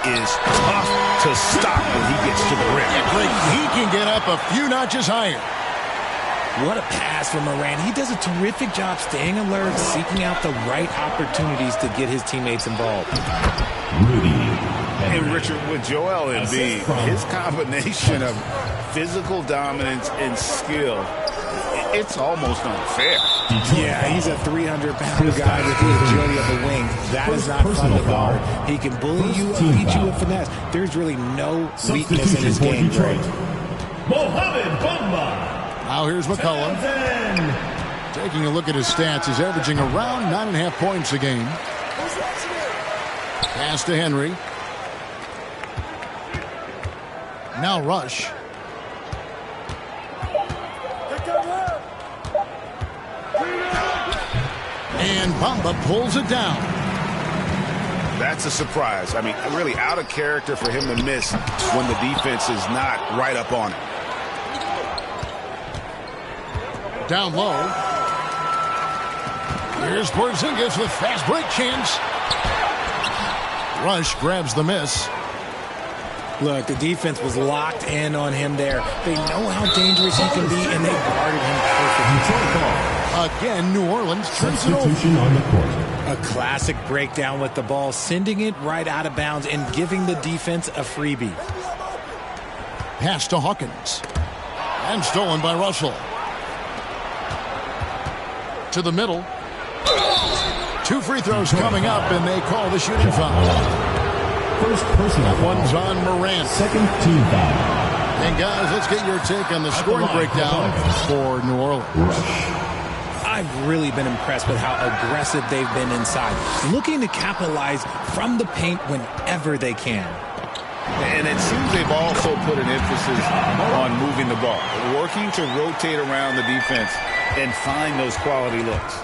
is tough to stop when he gets to the rim. He can get up a few notches higher. What a pass from Morant. He does a terrific job staying alert, seeking out the right opportunities to get his teammates involved. And Richard, with Joel Embiid, his combination of physical dominance and skill, it's almost unfair. Yeah, he's a 300-pound guy with the agility of a wing. That is not fun to guard. He can bully you and beat you with finesse. There's really no weakness in his game. Mohamed Bamba. Now here's McCollum. Taking a look at his stats, he's averaging around 9.5 points a game. Pass to Henry. Now Rush. And Bamba pulls it down. That's a surprise. I mean, really out of character for him to miss when the defense is not right up on him. Down low. Here's Porzingis with fast break chance. Rush grabs the miss. Look, the defense was locked in on him there. They know how dangerous he can be, and they guarded him perfectly. Again, New Orleans turns it over. On the court. A classic breakdown with the ball, sending it right out of bounds and giving the defense a freebie. Pass to Hawkins. And stolen by Russell. To the middle. 2 free throws coming up, and they call the shooting foul. First personal foul. One's on Morant. Second team foul. And guys, let's get your take on the scoring breakdown for New Orleans. I've really been impressed with how aggressive they've been inside, looking to capitalize from the paint whenever they can. And it seems they've also put an emphasis on moving the ball, working to rotate around the defense and find those quality looks.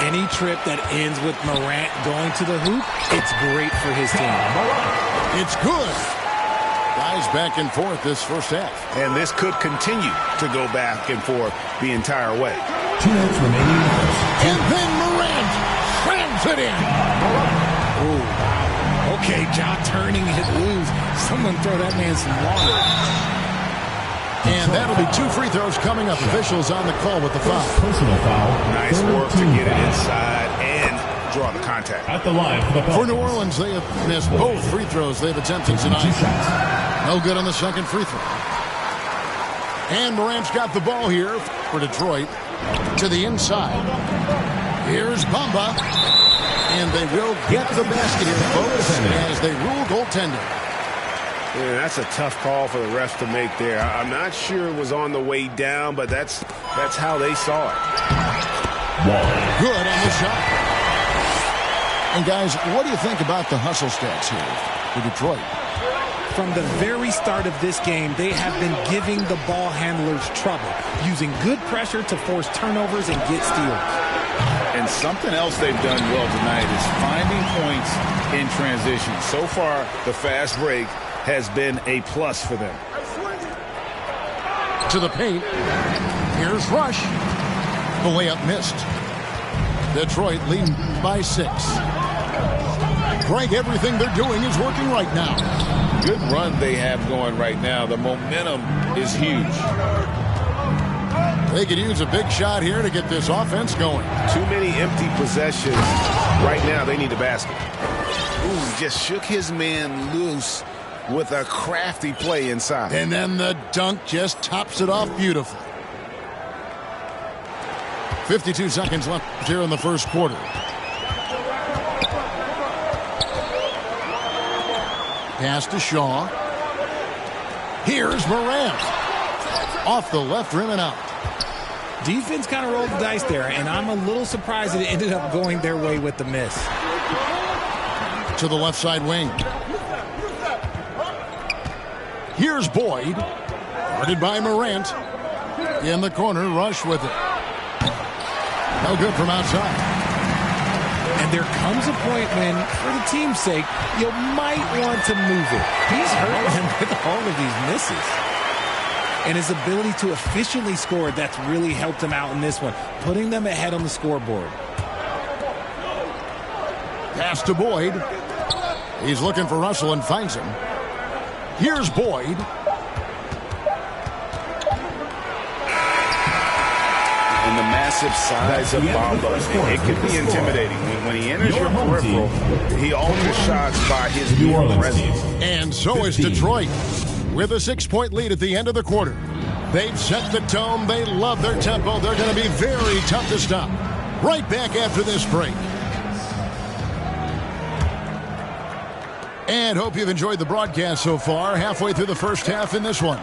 Any trip that ends with Morant going to the hoop, it's great for his team. It's good. Guys back and forth this first half. And this could continue to go back and forth the entire way. 2 minutes remaining. And then Morant slams it in. Ooh. Okay, Ja turning it loose. Someone throw that man some water. And that'll be 2 free throws coming up. Officials on the call with the foul. Personal foul. Nice work to get it inside and draw the contact. At the line for New Orleans, they have missed both free throws they've attempted tonight. No good on the second free throw. And Morant's got the ball here for Detroit to the inside. Here's Bamba. And they will get the basket here, folks, as they rule goaltending. Yeah, that's a tough call for the refs to make there. I'm not sure it was on the way down, but that's how they saw it. Good on the shot. And guys, what do you think about the hustle stats here for Detroit? From the very start of this game, they have been giving the ball handlers trouble, using good pressure to force turnovers and get steals. And something else they've done well tonight is finding points in transition. So far, the fast break has been a plus for them. To the paint. Here's Rush. The layup missed. Detroit leading by 6. Greg, everything they're doing is working right now. Good run they have going right now. The momentum is huge. They could use a big shot here to get this offense going. Too many empty possessions. Right now, they need a basket. Ooh, just shook his man loose with a crafty play inside. And then the dunk just tops it off beautifully. 52 seconds left here in the first quarter. Pass to Shaw. Here's Morant. Off the left rim and out. Defense kind of rolled the dice there, and I'm a little surprised that it ended up going their way with the miss. To the left side wing. Here's Boyd. Guarded by Morant. In the corner, Rush with it. No good from outside. And there comes a point when, for the team's sake, you might want to move it. He's hurt them with all of these misses. And his ability to efficiently score, that's really helped him out in this one, putting them ahead on the scoreboard. Pass to Boyd. He's looking for Russell and finds him. Here's Boyd. And the massive size of Bamba, it can be intimidating. When he enters your peripheral, he alters shots by his mere presence. And so is Detroit, with a 6-point lead at the end of the quarter. They've set the tone. They love their tempo. They're going to be very tough to stop. Right back after this break. And hope you've enjoyed the broadcast so far. Halfway through the first half in this one.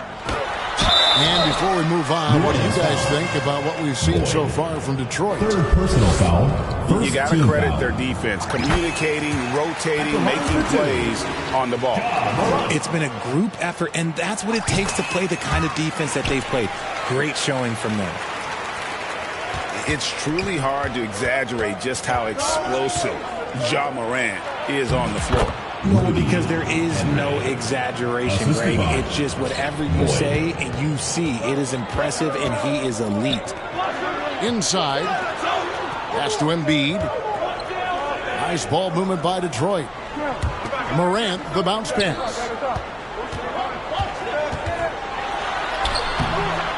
And before we move on, what do you guys think about what we've seen so far from Detroit? Third personal foul. You got to credit their defense. Communicating, rotating, making plays on the ball. It's been a group effort, and that's what it takes to play the kind of defense that they've played. Great showing from them. It's truly hard to exaggerate just how explosive Ja Morant is on the floor. Well, because there is no exaggeration, Greg. It's just whatever you say and you see. It is impressive, and he is elite. Inside. Pass to Embiid. Nice ball movement by Detroit. Morant, the bounce pass.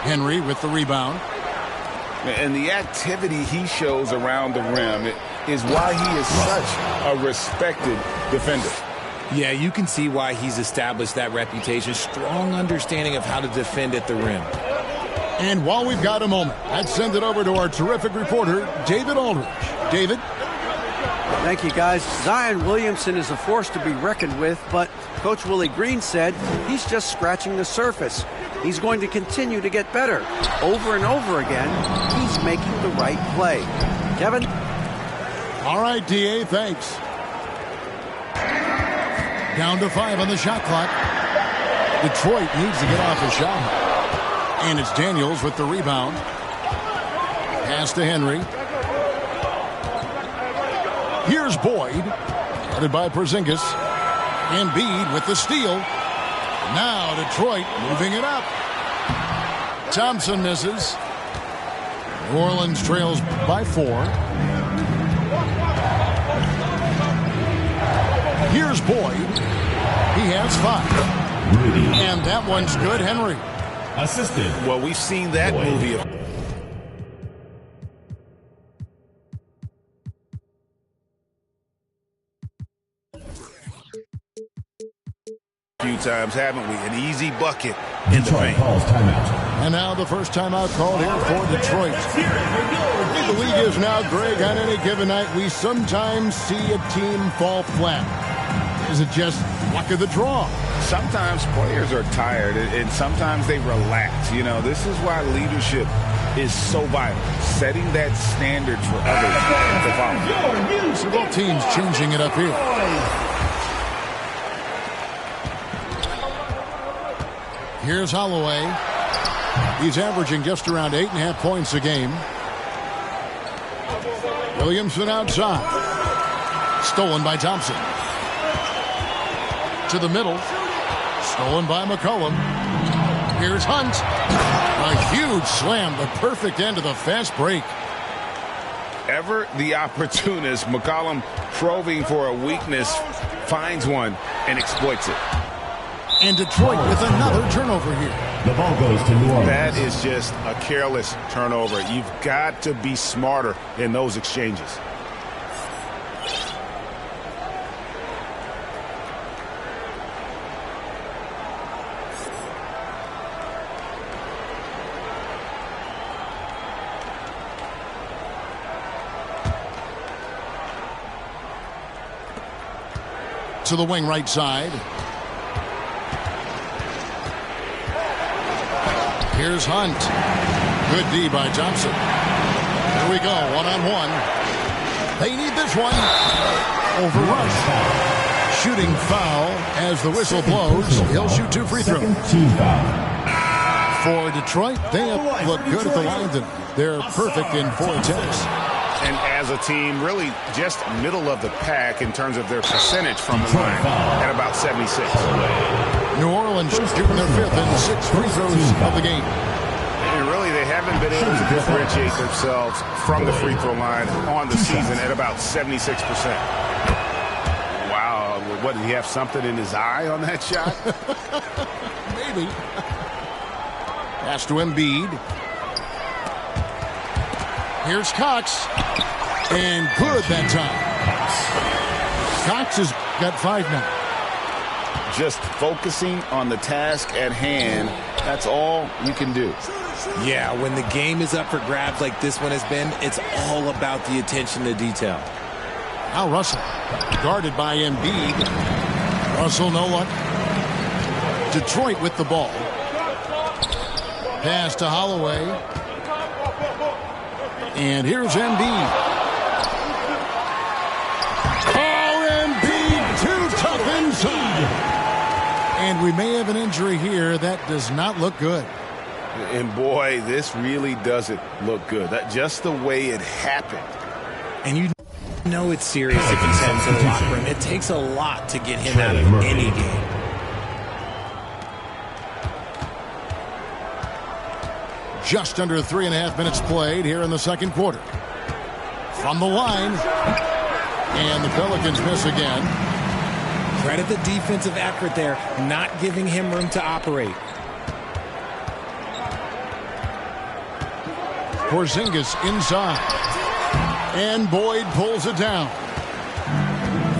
Henry with the rebound. And the activity he shows around the rim is why he is such a respected defender. Yeah, you can see why he's established that reputation. Strong understanding of how to defend at the rim. And while we've got a moment, let's send it over to our terrific reporter, David Aldridge. David? Thank you, guys. Zion Williamson is a force to be reckoned with, but Coach Willie Green said he's just scratching the surface. He's going to continue to get better. Over and over again, he's making the right play. Kevin? All right, D.A., thanks. Down to 5 on the shot clock. Detroit needs to get off a shot. And it's Daniels with the rebound. Pass to Henry. Here's Boyd. Headed by Porzingis. Embiid with the steal. Now Detroit moving it up. Thompson misses. New Orleans trails by 4. Here's Boyd. He has 5. And that one's good, Henry. Assisted. Well, we've seen that movie a few times, haven't we? An easy bucket in the paint. Calls timeout. And now the first timeout called here for Detroit. The league is now, Greg, on any given night, we sometimes see a team fall flat. Is it just luck of the draw? Sometimes players are tired, and sometimes they relax. You know, this is why leadership is so vital. Setting that standard for others to follow. So both teams changing it up here. Here's Holloway. He's averaging just around 8.5 points a game. Williamson outside. Stolen by Thompson. To the middle. Stolen by McCollum. Here's Hunt. A huge slam. The perfect end of the fast break. Ever the opportunist, McCollum probing for a weakness, finds one and exploits it. And Detroit with another turnover here. The ball goes to New Orleans. That is just a careless turnover. You've got to be smarter in those exchanges. To the wing right side. Here's Hunt. Good D by Thompson. Here we go, one-on-one. They need this one. Overrush. Shooting foul as the whistle blows. He'll shoot 2 free throws. Team foul. For Detroit, they have looked good at the line. They're perfect in 4 attempts. And as a team, really just middle of the pack in terms of their percentage from the line at about 76. New Orleans shooting their 5th and 6th free throws of the game. And really, they haven't been able to differentiate themselves from the free throw line on the season at about 76%. Wow, What, did he have something in his eye on that shot? Maybe. Pass to Embiid. Here's Cox. And good that time. Cox has got 5 now. Just focusing on the task at hand. That's all you can do. Yeah, when the game is up for grabs like this one has been, it's all about the attention to detail. Now Russell, guarded by Embiid. Russell, no luck. Detroit with the ball. Pass to Holloway. And here's Embiid. Oh, Embiid, too tough inside. And we may have an injury here. That does not look good. And boy, this really doesn't look good. That just the way it happened. And you know it's serious if he's heading to the locker room. It takes a lot to get him out of any game. Just under 3.5 minutes played here in the second quarter. From the line. And the Pelicans miss again. Credit the defensive effort there, not giving him room to operate. Porzingis inside. And Boyd pulls it down.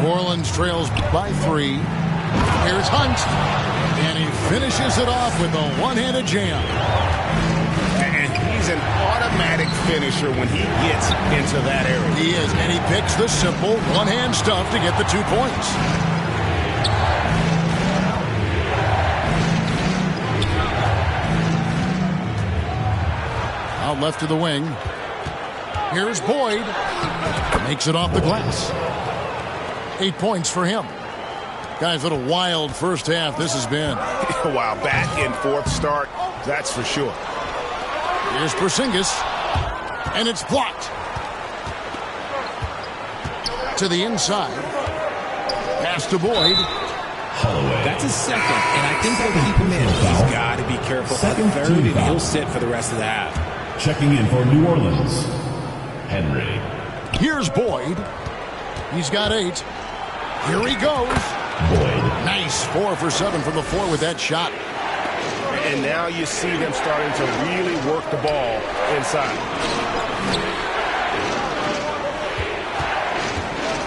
New Orleans trails by 3. Here's Hunt. And he finishes it off with a one-handed jam. And he's an automatic finisher when he gets into that area. He is, and he picks the simple one-hand stuff to get the 2 points. Out left to the wing. Here's Boyd. Makes it off the glass. 8 points for him. Guys, what a wild first half this has been. Wow, back and forth start, that's for sure. Here's Porzingis. And it's blocked. To the inside. Pass to Boyd. That's his second, and I think they'll keep him in. He's got to be careful. Second Third, team and foul. he'll sit for the rest of the half. Checking in for New Orleans, Henry. Here's Boyd. He's got 8. Here he goes. Boyd. Nice. 4 for 7 from the floor with that shot. And now you see them starting to really work the ball inside.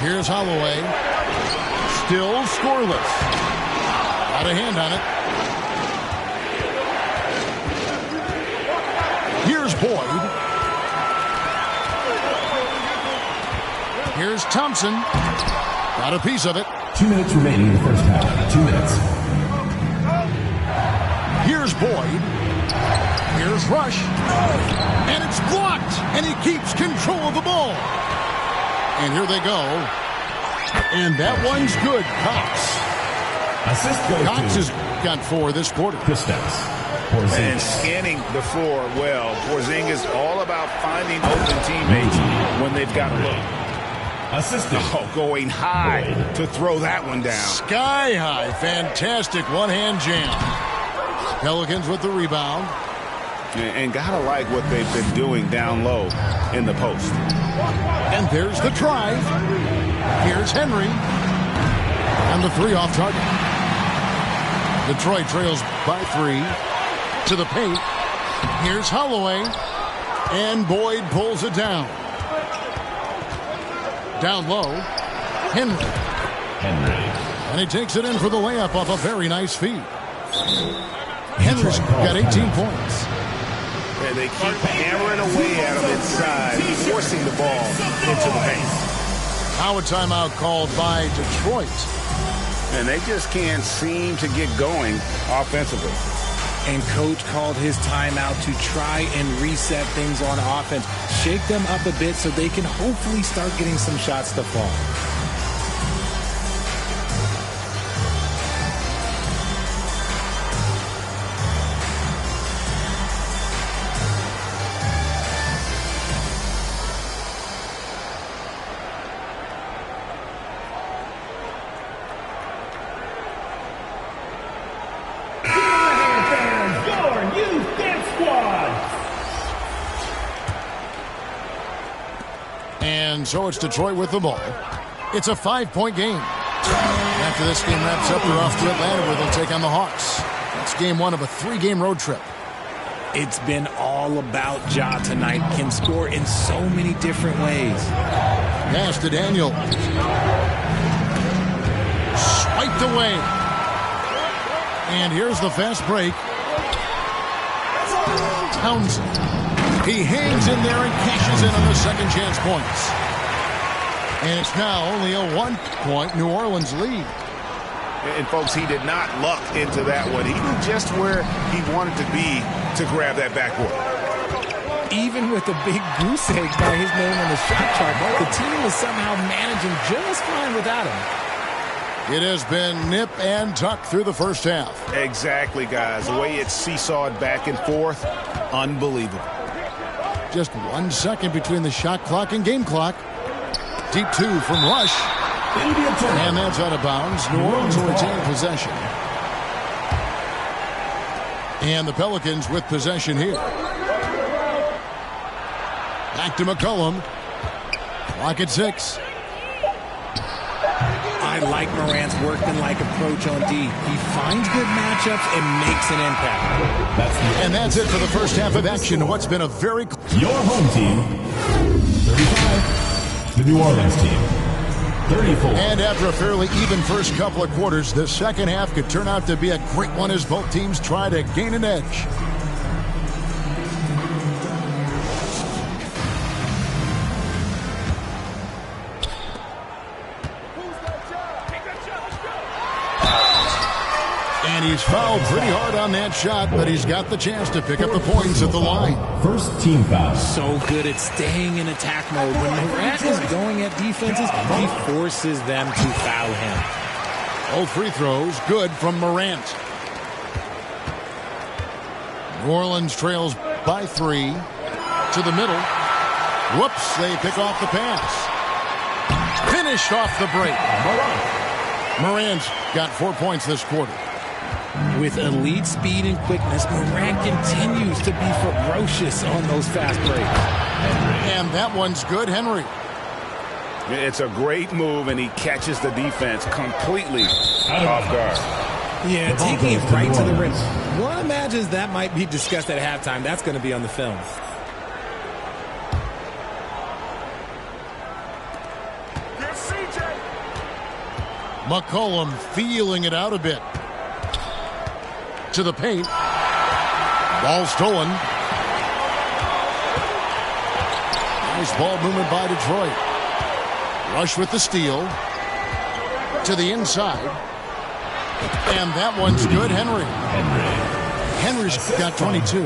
Here's Holloway. Still scoreless. Got a hand on it. Here's Boyd. Here's Thompson. Got a piece of it. 2 minutes remaining in the first half. 2 minutes. Here's Boyd. Here's Rush. And it's blocked. And he keeps control of the ball. And here they go. And that one's good. Cox. Assist goes Cox to has got 4 this quarter. Kristaps. And Porzingis. scanning the floor well. Porzingis all about finding open teammates when they've got a look. Assisted. Oh, going high to throw that one down. Sky high. Fantastic one-hand jam. Pelicans with the rebound. And gotta like what they've been doing down low in the post. And there's the drive. Here's Henry. And the 3 off target. Detroit trails by 3. To the paint. Here's Holloway. And Boyd pulls it down. Down low. Henry. And he takes it in for the layup off a very nice feed. Henry's got 18 points. And they keep hammering away at him inside, forcing the ball into the paint. Now a timeout called by Detroit. And they just can't seem to get going offensively. And coach called his timeout to try and reset things on offense. Shake them up a bit so they can hopefully start getting some shots to fall. And so it's Detroit with the ball. It's a 5-point game. That After this game wraps up, they're off to Atlanta where they'll take on the Hawks. It's game one of a 3-game road trip. It's been all about Ja tonight. Can score in so many different ways. Pass to Daniel. Swiped away. And here's the fast break. Townsend. He hangs in there and cashes in on the second chance points. And it's now only a 1-point New Orleans lead. And, folks, he did not luck into that one. He knew just where he wanted to be to grab that backboard. Even with a big goose egg by his name on the shot chart, the team is somehow managing just fine without him. It has been nip and tuck through the first half. Exactly, guys. The way it's seesawed back and forth, unbelievable. Just 1 second between the shot clock and game clock. Deep two from Rush. And that's out of bounds. New Orleans will retain possession. And the Pelicans with possession here. Back to McCollum. Clock at 6. I like Morant's workman-like approach on D. He finds good matchups and makes an impact. And that's it for the first half of action. What's been a very... Your home team, 35. The New Orleans team, 34. And after a fairly even first couple of quarters, the second half could turn out to be a great one as both teams try to gain an edge. And he's fouled pretty hard on that shot, but he's got the chance to pick up the points at the line. First team foul. So good at staying in attack mode. When Morant is going at defenses, he forces them to foul him. Both free throws good from Morant. New Orleans trails by 3 to the middle. Whoops, they pick off the pass. Finished off the break. Morant's got 4 points this quarter. With elite speed and quickness, Morant continues to be ferocious on those fast breaks. And that one's good, Henry. It's a great move, and he catches the defense completely off guard. Yeah, taking it right to the rim. One imagines that might be discussed at halftime. That's going to be on the film. McCollum feeling it out a bit. To the paint. Ball stolen. Nice ball movement by Detroit. Rush with the steal. To the inside. And that one's good, Henry. Henry's got 22.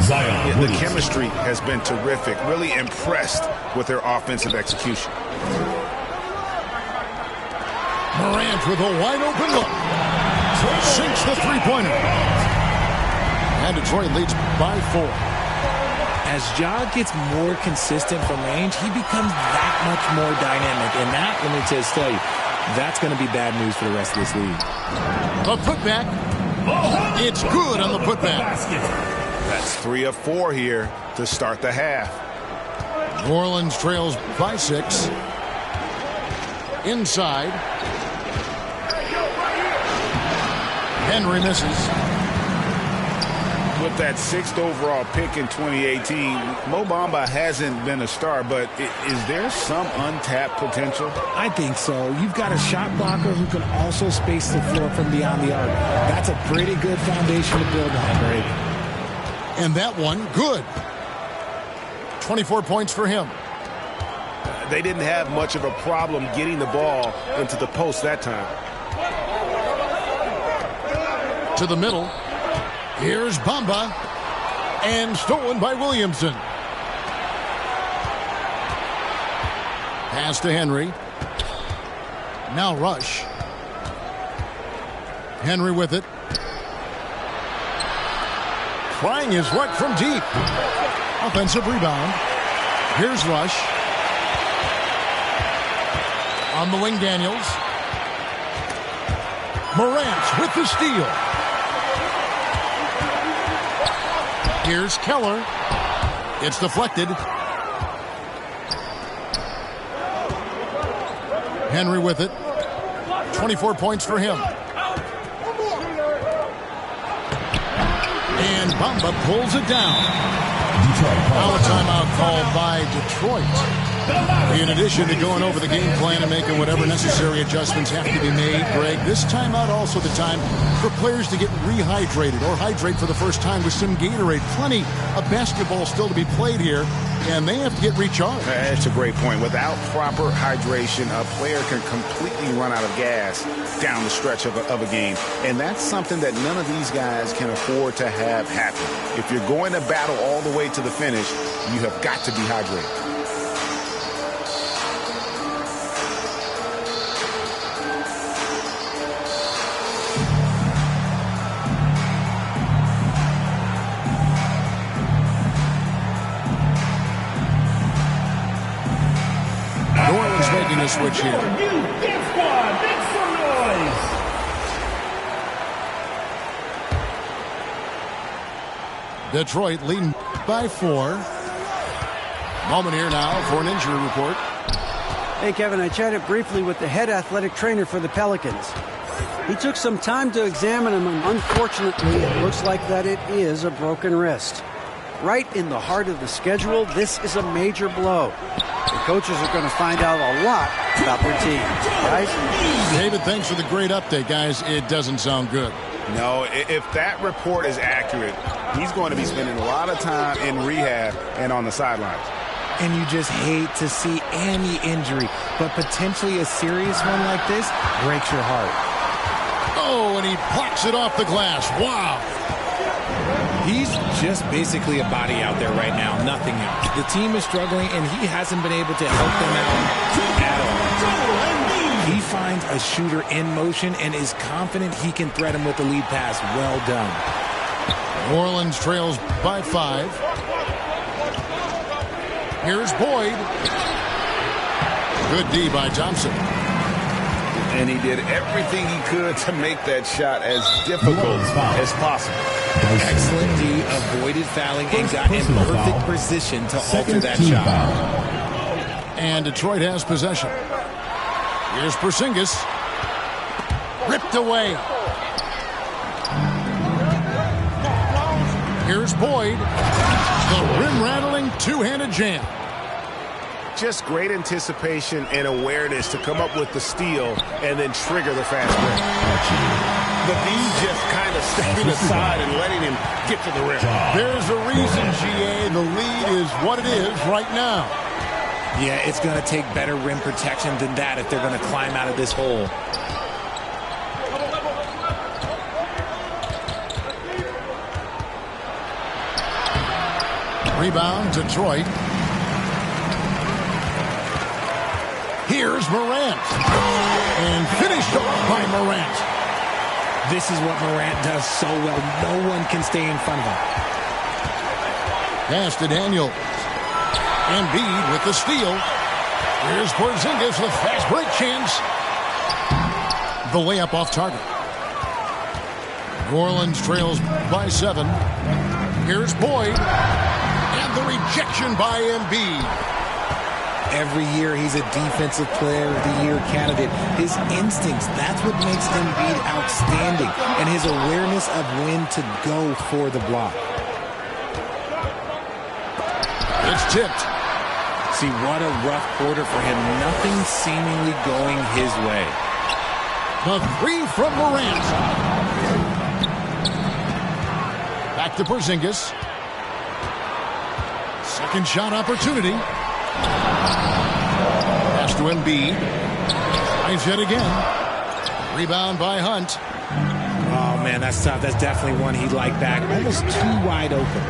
Yeah, the chemistry has been terrific. Really impressed with their offensive execution. Morant with a wide open look. Sinks the three-pointer. And Detroit leads by 4. As Ja gets more consistent from range, he becomes that much more dynamic. And that, let me just tell you, that's going to be bad news for the rest of this league. The putback. It's good on the putback. That's 3 of 4 here to start the half. New Orleans trails by 6. Inside. Henry misses. With that 6th overall pick in 2018, Mo Bamba hasn't been a star, but is there some untapped potential? I think so. You've got a shot blocker who can also space the floor from beyond the arc. That's a pretty good foundation to build on, right? And that one, good. 24 points for him. They didn't have much of a problem getting the ball into the post that time. To the middle. Here's Bamba. And stolen by Williamson. Pass to Henry. Now Rush. Henry with it. Trying his luck from deep. Offensive rebound. Here's Rush. On the wing, Daniels. Morant with the steal. Here's Keller. It's deflected. Henry with it. 24 points for him. And Bamba pulls it down. Now a timeout called by Detroit. In addition to going over the game plan and making whatever necessary adjustments have to be made, Greg, this timeout also the time for players to get rehydrated or hydrate for the first time with some Gatorade. Plenty of basketball still to be played here, and they have to get recharged. That's a great point. Without proper hydration, a player can completely run out of gas down the stretch of a game. And that's something that none of these guys can afford to have happen. If you're going to battle all the way to the finish, you have got to be hydrated. Making a switch here. Detroit leading by 4. Moment here now for an injury report. Hey, Kevin, I chatted briefly with the head athletic trainer for the Pelicans. He took some time to examine him, and unfortunately, it looks like that it is a broken wrist. Right in the heart of the schedule, this is a major blow. The coaches are going to find out a lot about their team. Guys? David, thanks for the great update, guys. It doesn't sound good. No, if that report is accurate, he's going to be spending a lot of time in rehab and on the sidelines. And you just hate to see any injury, but potentially a serious one like this breaks your heart. Oh, and he plucks it off the glass. Wow. He's just basically a body out there right now, nothing else. The team is struggling, and he hasn't been able to help them out at all. He finds a shooter in motion and is confident he can thread him with the lead pass. Well done. New Orleans trails by 5. Here's Boyd. Good D by Thompson. And he did everything he could to make that shot as difficult as possible. Excellent D, avoided fouling and got in perfect position to alter that shot. And Detroit has possession. Here's Porzingis. Ripped away. Here's Boyd. The rim-rattling two-handed jam. Just great anticipation and awareness to come up with the steal and then trigger the fast break. The D just kind of stepping aside and letting him get to the rim. There's a reason, GA. The lead is what it is right now. Yeah, it's going to take better rim protection than that if they're going to climb out of this hole. Rebound, Detroit. Here's Morant. And finished off by Morant. This is what Morant does so well. No one can stay in front of him. Pass to Daniel. Embiid with the steal. Here's Porzingis with fast break chance. The layup off target. New Orleans trails by 7. Here's Boyd. And the rejection by Embiid. Every year he's a defensive player of the year candidate. His instincts, that's what makes Embiid outstanding. And his awareness of when to go for the block. It's tipped. See, what a rough quarter for him. Nothing seemingly going his way. The 3 from Morant. Back to Porzingis. Second shot opportunity. Pass to Embiid. Finds it again. Rebound by Hunt. Oh, man, that's tough. That's definitely one he'd like back. Almost too wide open.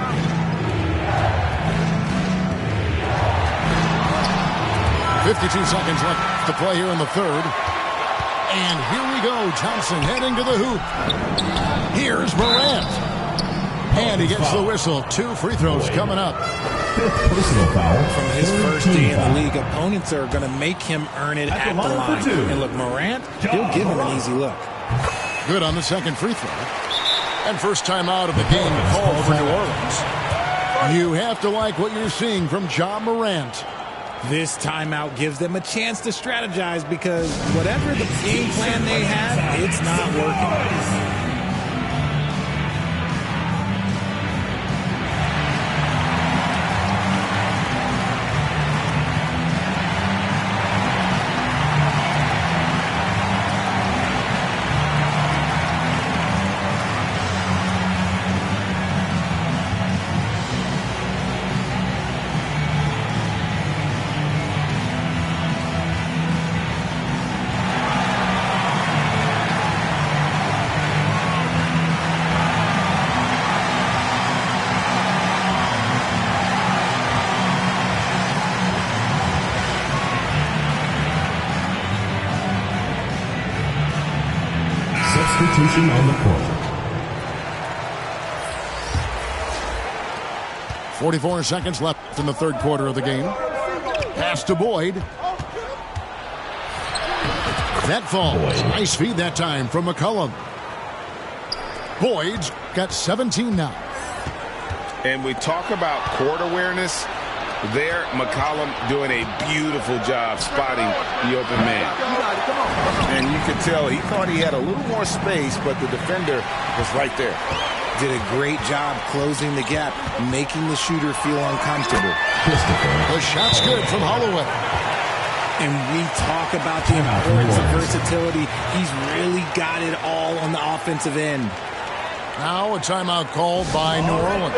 .52 seconds left to play here in the third. And here we go. Thompson heading to the hoop. Here's Morant. And he gets the whistle. 2 free throws coming up. Personal foul. From his first day in the league, opponents are going to make him earn it at the line. And look, Morant, he'll give him an easy look. Good on the second free throw. And first time out of the game called for New Orleans. You have to like what you're seeing from Ja Morant. This timeout gives them a chance to strategize because whatever the game plan they have, it's not working. Substitution on the court. 44 seconds left in the third quarter of the game. Pass to Boyd. That falls. Nice feed that time from McCollum. Boyd's got 17 now. And we talk about court awareness. There, McCollum doing a beautiful job spotting the open man. And you could tell he thought he had a little more space, but the defender was right there. Did a great job closing the gap, making the shooter feel uncomfortable. The shot's good from Holloway. And we talk about the importance of versatility. He's really got it all on the offensive end. Now a timeout called by New Orleans.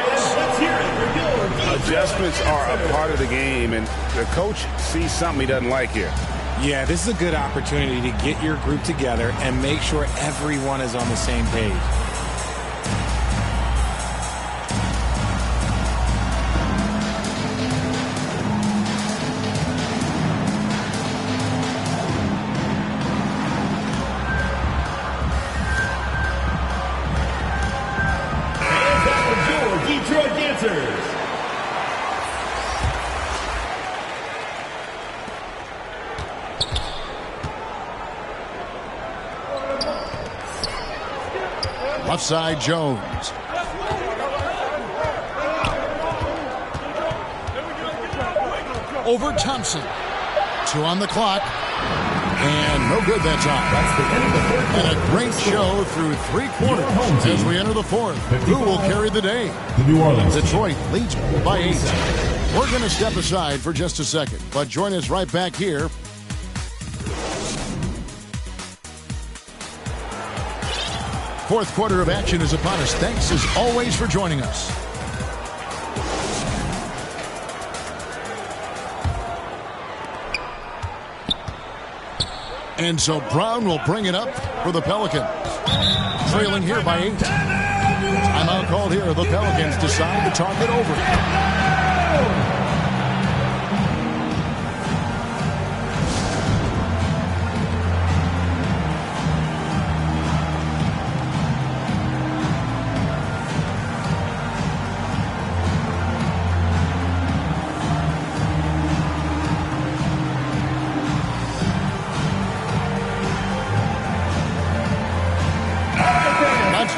Adjustments are a part of the game, and the coach sees something he doesn't like here. Yeah, this is a good opportunity to get your group together and make sure everyone is on the same page. Left side, Jones. Over Thompson. 2 on the clock. And no good that time. That's the end of the third quarter. And a great show through 3 quarters as we enter the fourth. Who will carry the day? The New Orleans Detroit leads by 8. We're going to step aside for just a second, but join us right back here. Fourth quarter of action is upon us. Thanks as always for joining us. And so Brown will bring it up for the Pelicans. Trailing here by 8. Timeout called here. The Pelicans decide to talk it over.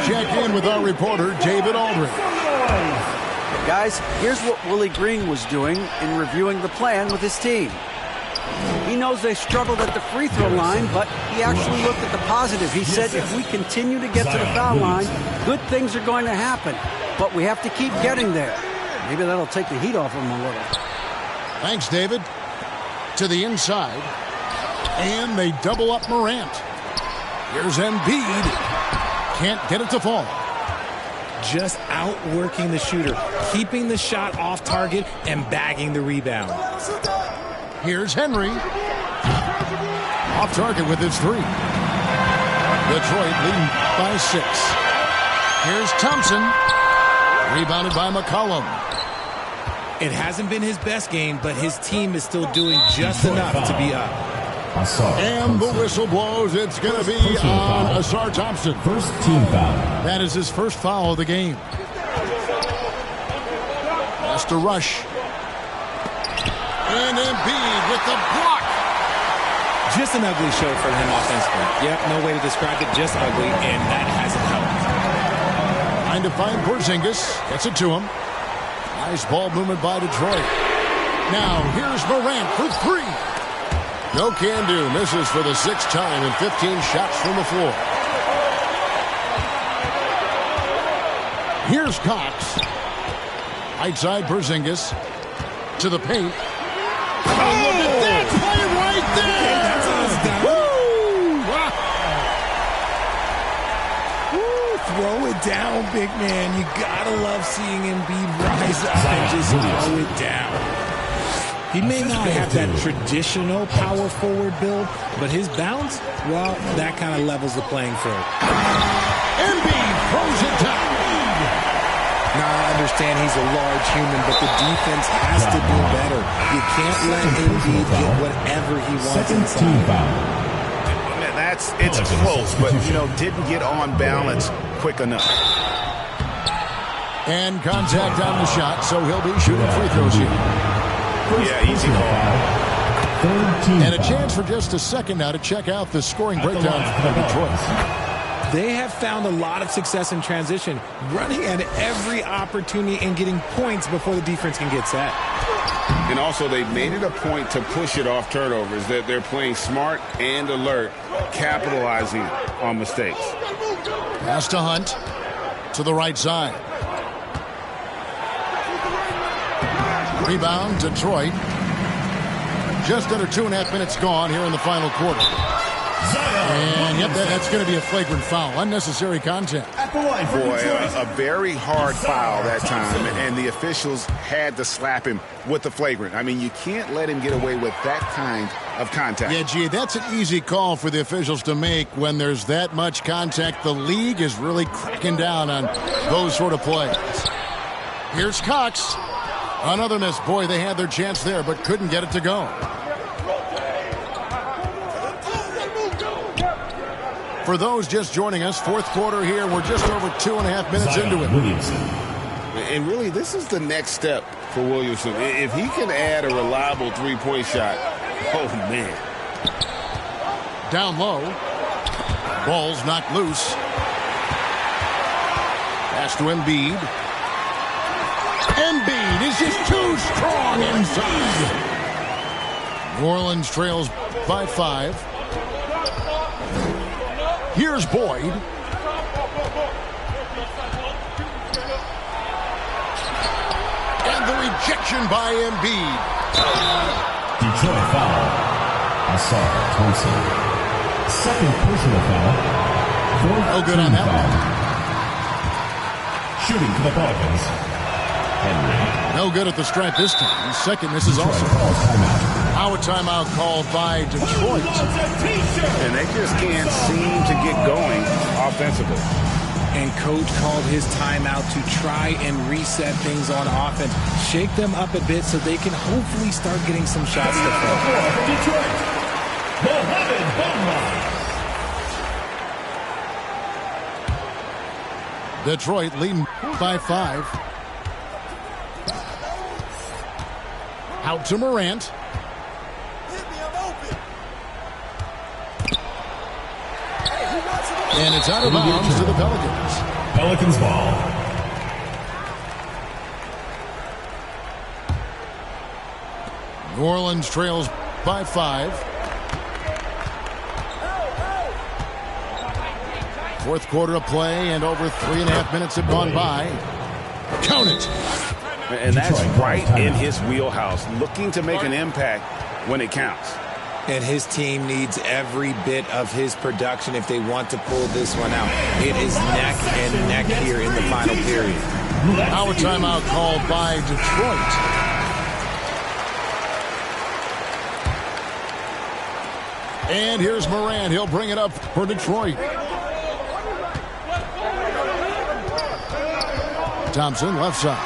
Check in with our reporter, David Aldridge. Guys, here's what Willie Green was doing in reviewing the plan with his team. He knows they struggled at the free throw line, but he actually looked at the positive. He said if we continue to get to the foul line, good things are going to happen. But we have to keep getting there. Maybe that'll take the heat off him a little. Thanks, David. To the inside. And they double up Morant. Here's Embiid. Can't get it to fall. Just outworking the shooter, keeping the shot off target and bagging the rebound. Here's Henry. Off target with his 3. Detroit leading by 6. Here's Thompson. Rebounded by McCollum. It hasn't been his best game, but his team is still doing just enough to be up. And the whistle blows. It's going to be on Asar Thompson. First team foul. That is his first foul of the game. Has to rush. And Embiid with the block. Just an ugly show for him offensively. Yep, no way to describe it. Just ugly, and that hasn't helped. Trying to find Porzingis. Gets it to him. Nice ball movement by Detroit. Now, here's Morant for three. No can do. Misses for the sixth time in 15 shots from the floor. Here's Cox. Right side, Porzingis. To the paint. Oh, look at that play right there! That's how it's done. Woo! Wow. Woo, throw it down, big man. You gotta love seeing Embiid rise up and just throw it down. He may not have that traditional power forward build, but his bounce, well, that kind of levels the playing field. Embiid throws it down. Now, I understand he's a large human, but the defense has to do better. You can't let Embiid get whatever he wants inside. It's close, but, didn't get on balance quick enough. And contact on the shot, so he'll be shooting free throws here. Yeah, easy call. And a chance for just a second now to check out the scoring breakdown for Detroit. They have found a lot of success in transition, running at every opportunity and getting points before the defense can get set. And also, they've made it a point to push it off turnovers. They're playing smart and alert, capitalizing on mistakes. Pass to Hunt to the right side. Rebound, Detroit. Just under 2.5 minutes gone here in the final quarter. And yep, that's going to be a flagrant foul. Unnecessary contact. Boy, a very hard foul that time, and the officials had to slap him with the flagrant. I mean, you can't let him get away with that kind of contact. Yeah, gee, that's an easy call for the officials to make when there's that much contact. The league is really cracking down on those sort of plays. Here's Cox. Another miss. Boy, they had their chance there, but couldn't get it to go. For those just joining us, fourth quarter here. We're just over 2.5 minutes into it. And really, this is the next step for Williamson. If he can add a reliable three-point shot, oh, man. Down low. Ball's knocked loose. Pass to Embiid. Embiid is just too strong inside. New Orleans trails by 5. Here's Boyd. And the rejection by Embiid. Detroit foul. Asar Thompson. Second personal foul. No good on that one. Shooting for the Pelicans. Henry. No good at the stripe this time. Second, this is also now a timeout called by Detroit. And they just can't seem to get going offensively. And coach called his timeout to try and reset things on offense, shake them up a bit so they can hopefully start getting some shots to fall. Detroit. Mohamed Bamba. Detroit leading by 5. Out to Morant. And it's out of bounds to the Pelicans. Pelicans ball. New Orleans trails by 5. Fourth quarter of play, and over 3.5 minutes have gone by. Count it. And that's right in his wheelhouse, looking to make an impact when it counts. And his team needs every bit of his production if they want to pull this one out. It is neck and neck here in the final period. Our timeout called by Detroit. And here's Morant. He'll bring it up for Detroit. Thompson, left side.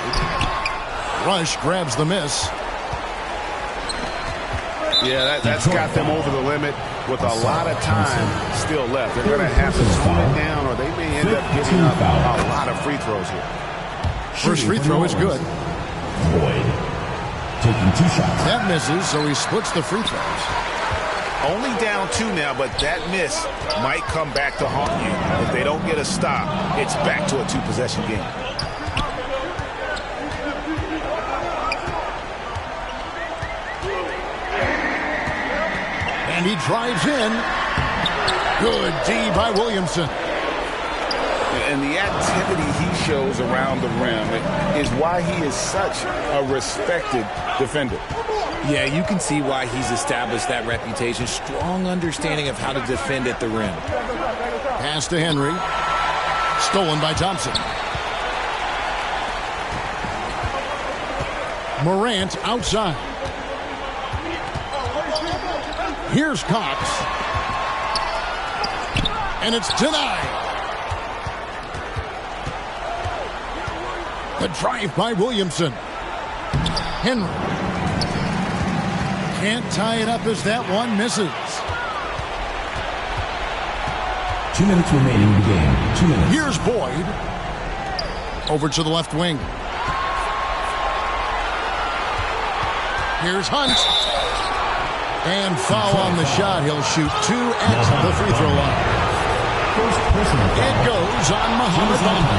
Rush grabs the miss. Yeah, that's got them over the limit with a lot of time still left. They're going to have to tone it down, or they may end up giving up a lot of free throws here. First free throw is good. Boyd taking 2 shots. That misses, so he splits the free throws. Only down 2 now, but that miss might come back to haunt you. If they don't get a stop, it's back to a 2-possession game. And he drives in. Good D by Williamson. And the activity he shows around the rim is why he is such a respected defender. Yeah, you can see why he's established that reputation. Strong understanding of how to defend at the rim. Pass to Henry. Stolen by Thompson. Morant outside. Here's Cox. And it's denied. The drive by Williamson. Henry. Can't tie it up as that one misses. 2 minutes remaining in the game. 2 minutes. Here's Boyd. Over to the left wing. Here's Hunt. And foul on the shot. He'll shoot 2 at the free throw line. It goes on Muhammad Bamba.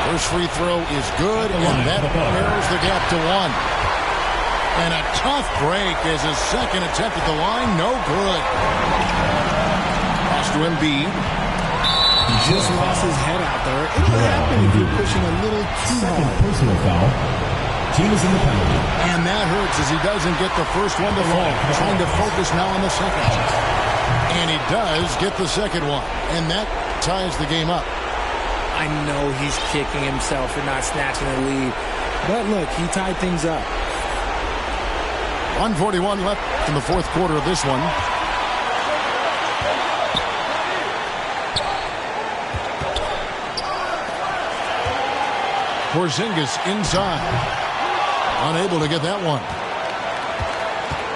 First free throw is good, and that narrows the gap to 1. And a tough break as his second attempt at the line. No good. Pass to Embiid. He just lost his head out there. It'll happen if you're pushing a little too hard. Personal foul. Team is in the penalty. And that hurts as he doesn't get the first one to fall. Trying to focus now on the second. And he does get the second one. And that ties the game up. I know he's kicking himself for not snatching the lead. But look, he tied things up. 1:41 left in the fourth quarter of this one. Porzingis inside. Unable to get that one.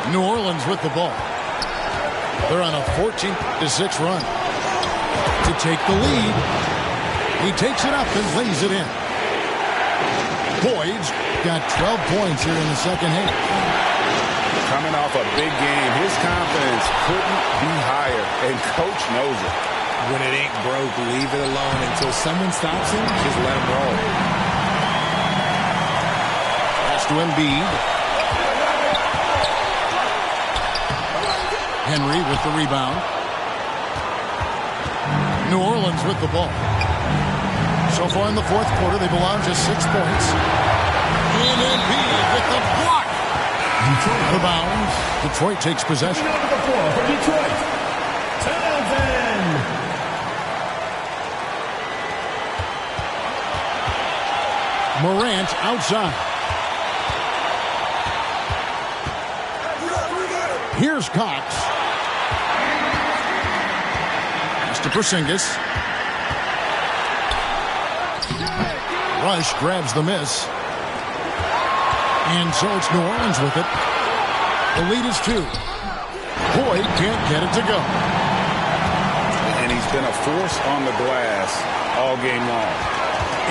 New Orleans with the ball. They're on a 14-6 run. To take the lead. He takes it up and lays it in. Boyd's got 12 points here in the second half. Coming off a big game, his confidence couldn't be higher, and coach knows it. When it ain't broke, leave it alone until someone stops him. Just let him roll. Pass to Embiid. Henry with the rebound. New Orleans with the ball. So far in the fourth quarter, they've allowed just 6 points. And Embiid with the block. Detroit out of bounds. Detroit takes possession. Number 4 for Detroit. Townsend. Morant outside. Here's Cox. Pass to Porzingis. Rush grabs the miss. And so it's New Orleans with it. The lead is 2. Boyd can't get it to go. And he's been a force on the glass all game long.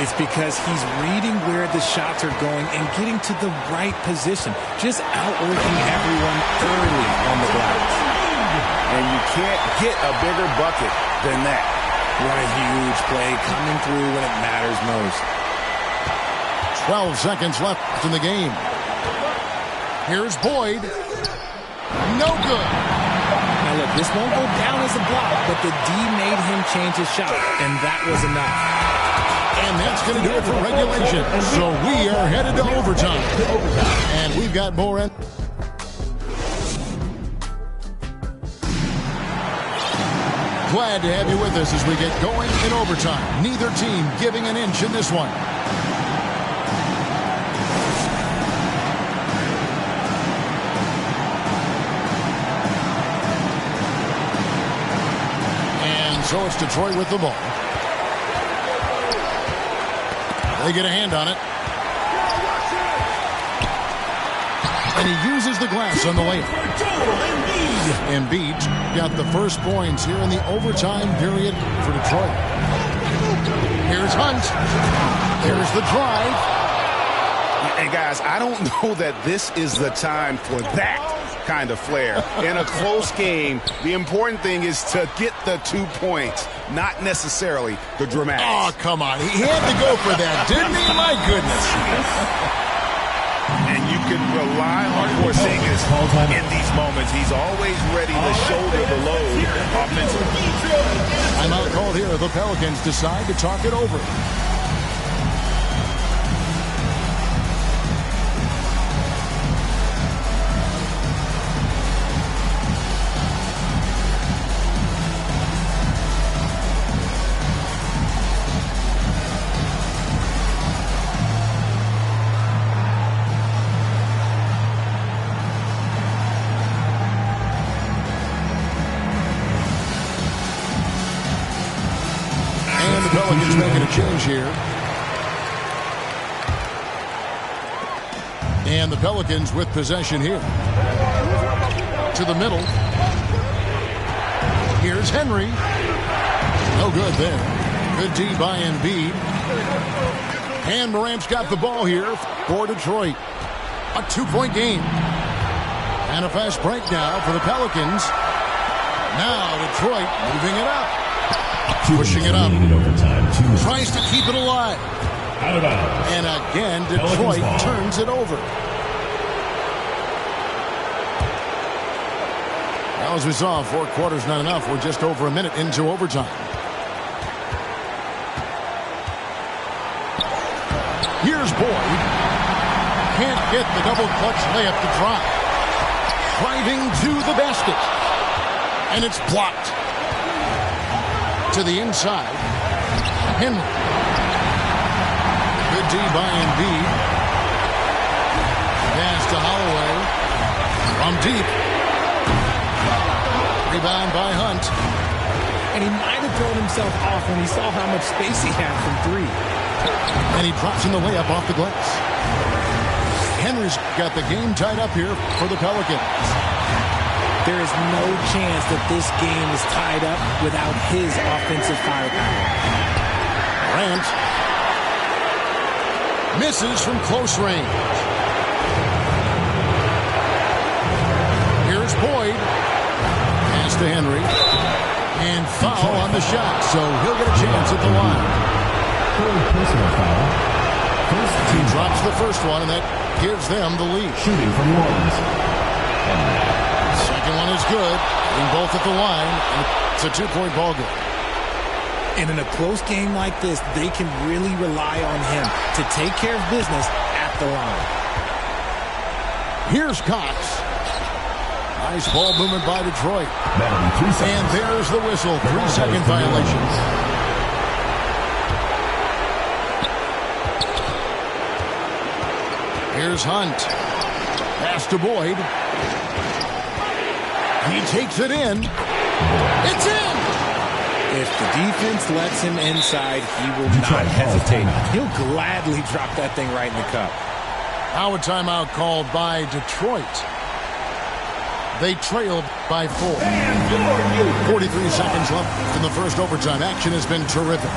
It's because he's reading where the shots are going and getting to the right position. Just outworking everyone early on the glass. And you can't get a bigger bucket than that. What a huge play coming through when it matters most. 12 seconds left in the game. Here's Boyd. No good. Now look, this won't go down as a block, but the D made him change his shot, and that was enough. And that's going to do it for regulation. So we are headed to overtime. And we've got more in. Glad to have you with us as we get going in overtime. Neither team giving an inch in this one. So it's Detroit with the ball. They get a hand on it. And he uses the glass on the layup. Embiid got the first points here in the overtime period for Detroit. Here's Hunt. There's the drive. And guys, I don't know that this is the time for that kind of flair. In a close game, the important thing is to get the 2 points, not necessarily the dramatics. Oh, come on. He had to go for that, didn't he? My goodness. And you can rely on Porzingis in these moments. He's always ready to shoulder the load offensively. Timeout called here. The Pelicans decide to talk it over. Pelicans making a change here. And the Pelicans with possession here. To the middle. Here's Henry. No good there. Good D by Embiid. And Morant's got the ball here for Detroit. A two-point game. And a fast break now for the Pelicans. Now Detroit moving it up. Pushing it up. Tries to keep it alive. And again, Detroit turns it over. Now, as we saw, 4 quarters not enough. We're just over a minute into overtime. Here's Boyd. Can't get the double clutch layup to drop. Driving to the basket. And it's blocked. To the inside. Henry. Good D by Embiid. Pass to Holloway. From deep. Rebound by Hunt. And he might have thrown himself off when he saw how much space he had from 3. And he drops in the layup off the glass. Henry's got the game tied up here for the Pelicans. There is no chance that this game is tied up without his offensive firepower. Grant misses from close range. Here's Boyd. Pass to Henry. And foul on the shot, so he'll get a chance at the line. Personal foul. He drops the first one, and that gives them the lead. Shooting from New Orleans. Second one is good. In both at the line. It's a 2-point ball game. And in a close game like this, they can really rely on him to take care of business at the line. Here's Cox. Nice ball movement by Detroit. And there's the whistle. 3-second violations. Here's Hunt. Pass to Boyd. He takes it in. It's in! If the defense lets him inside, he will not hesitate. He'll gladly drop that thing right in the cup. Now a timeout called by Detroit. They trailed by 4. 43 seconds left in the first overtime. Action has been terrific.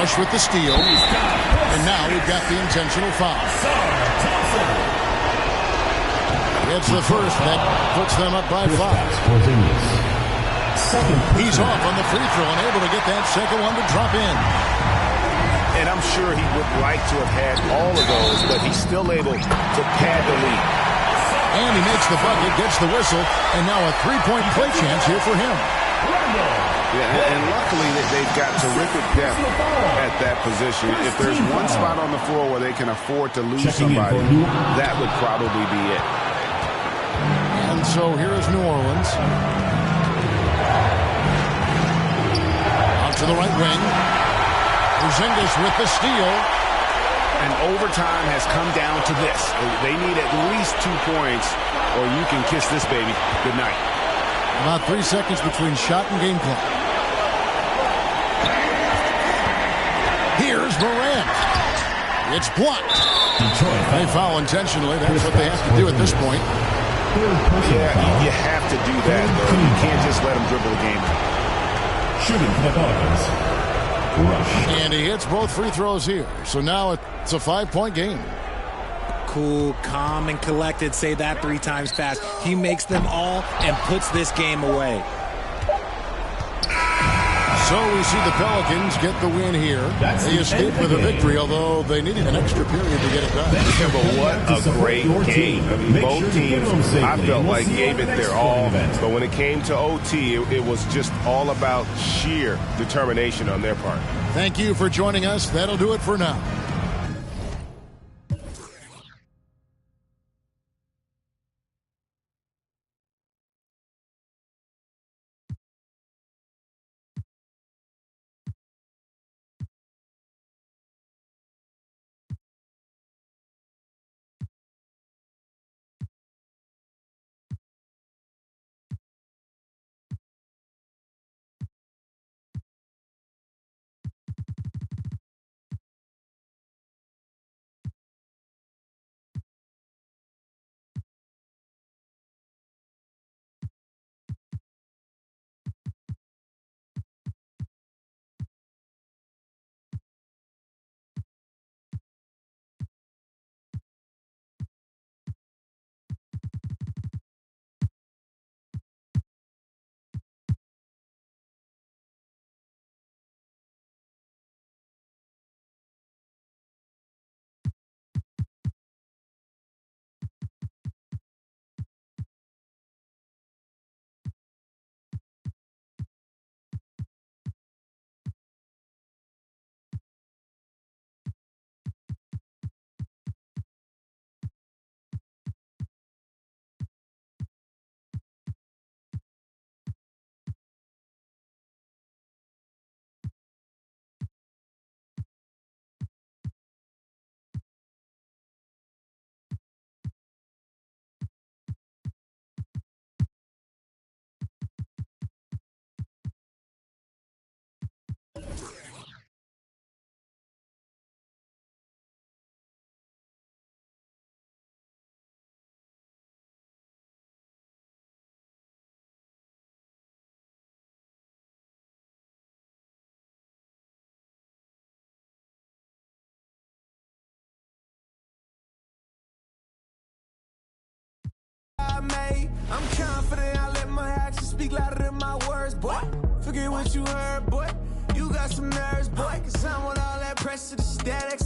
Rush with the steal. And now we've got the intentional foul. It's the first that puts them up by 5. He's off on the free throw and able to get that second one to drop in. And I'm sure he would like to have had all of those, but he's still able to pad the lead. And he makes the bucket, gets the whistle, and now a 3-point play chance here for him. Yeah, and luckily they've got terrific depth at that position. If there's one spot on the floor where they can afford to lose somebody, that would probably be it. And so here is New Orleans. Out to the right wing. Porzingis with the steal. And overtime has come down to this. They need at least 2 points, or you can kiss this baby goodnight. About 3 seconds between shot and game clock. Here's Morant. It's blocked. They foul intentionally. That's what they have to do at this point. Yeah, you have to do that, though. You can't just let them dribble the game. Shooting for the Pelicans, Rush. And he hits both free throws here. So now it's a 5-point game. Cool, calm, and collected. Say that 3 times fast. He makes them all and puts this game away. So we see the Pelicans get the win here. They escaped with a victory, although they needed an extra period to get it done. Yeah, but what a great game. I mean, both teams, I felt like, gave it their all. But when it came to OT, it was just all about sheer determination on their part. Thank you for joining us. That'll do it for now. I'm confident I let my actions speak louder than my words, boy. Forget what you heard, boy. You got some nerves, boy. Cause I want all that pressure to static.